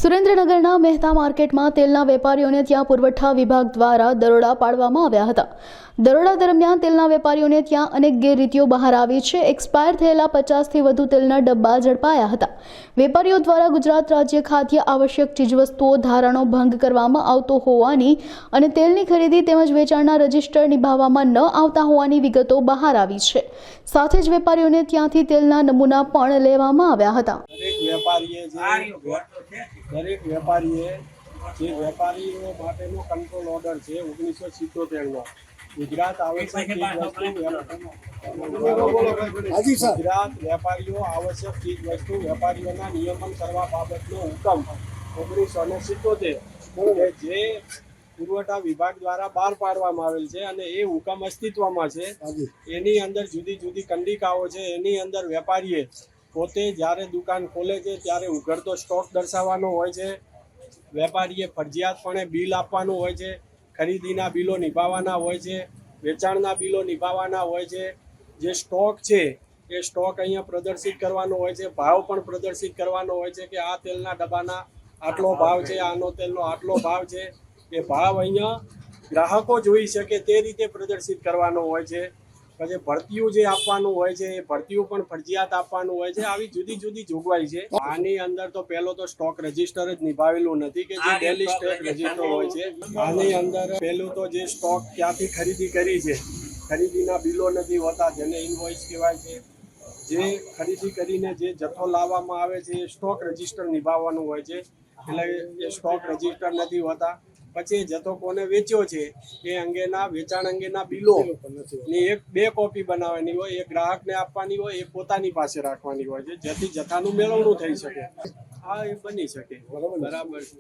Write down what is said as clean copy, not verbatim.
સુરેન્દ્રનગરના મહેતા માર્કેટમાં તેલના વેપારીઓને ત્યાં પુરવઠા વિભાગ દ્વારા દરોડા પાડવામાં આવ્યા હતા। દરોડા દરમિયાન તેલના વેપારીઓને ત્યાં અનેક ગેરરીતિઓ બહાર આવી છે। એક્સપાયર થયેલા 50થી વધુ તેલના ડબ્બા ઝડપાયા હતા। વેપારીઓ દ્વારા ગુજરાત રાજ્ય ખાદ્ય આવશ્યક ચીજવસ્તુઓ ધારાનો ભંગ કરવામાં આવતો હોવાની અને તેલની ખરીદી તેમજ વેચાણના રજીસ્ટર નિભાવવામાં ન આવતા હોવાની વિગતો બહાર આવી છે। સાથે જ વેપારીઓને ત્યાંથી તેલના નમૂના પણ લેવામાં આવ્યા હતા। દરેક વેપારીએ જે વેપારીઓ માટેનો કંટ્રોલ ઓર્ડર છે 1977નો ગુજરાત આવશ્યક ગુજરાત વેપારીઓ આવશ્યક ચીજ વસ્તુ વેપારીઓના નિયમન કરવા બાબતનો હુકમ 1977 જે પુરવઠા વિભાગ દ્વારા બહાર પાડવામાં આવેલ છે અને એ હુકમ અસ્તિત્વમાં છે। એની અંદર જુદી જુદી કંડિકાઓ છે। એની અંદર વેપારીએ પોતે જ્યારે દુકાન ખોલે છે ત્યારે ઉઘડતો સ્ટોક દર્શાવવાનો હોય છે। વેપારીએ ફરજિયાતપણે બિલ આપવાનું હોય છે। ખરીદીના બિલો નિભાવવાના હોય છે। વેચાણના બિલો નિભાવવાના હોય છે। જે સ્ટોક છે એ સ્ટોક અહીંયા પ્રદર્શિત કરવાનો હોય છે। ભાવ પણ પ્રદર્શિત કરવાનો હોય છે કે આ તેલના ડબ્બાના આટલો ભાવ છે, આનો તેલનો આટલો ભાવ છે। એ ભાવ અહીંયા ગ્રાહકો જોઈ શકે તે રીતે પ્રદર્શિત કરવાનો હોય છે। પછી ભરતીયું જે આપવાનું હોય છે એ ભરતીયું પણ ફરજિયાત આપવાનું હોય છે। આવી જુદી જુદી જોગવાઈ છે। આની અંદર તો પહેલો તો સ્ટોક રજિસ્ટર જ નિભાવેલું નથી કે જે ડેલી સ્ટોક રજિસ્ટર હોય છે। આની અંદર પહેલું તો જે સ્ટોક ક્યાંથી ખરીદી કરી છે ખરીદીના બિલો નથી હોતા જેને ઇનવોઇસ કહેવાય છે। જે ખરીદી કરીને જે જથ્થો લાવવામાં આવે છે એ સ્ટોક રજિસ્ટર નિભાવવાનું હોય છે એટલે એ સ્ટોક રજિસ્ટર નથી હોતા। પછી જથ્થો કોને વેચ્યો છે એ અંગેના વેચાણ અંગેના બિલો ની 1-2 કોપી બનાવવાની હોય। એ ગ્રાહકને આપવાની હોય, એ પોતાની પાસે રાખવાની હોય છે જેથી જથ્થાનું મેળવણું થઈ શકે। હા, એ બની શકે, બરાબર છે।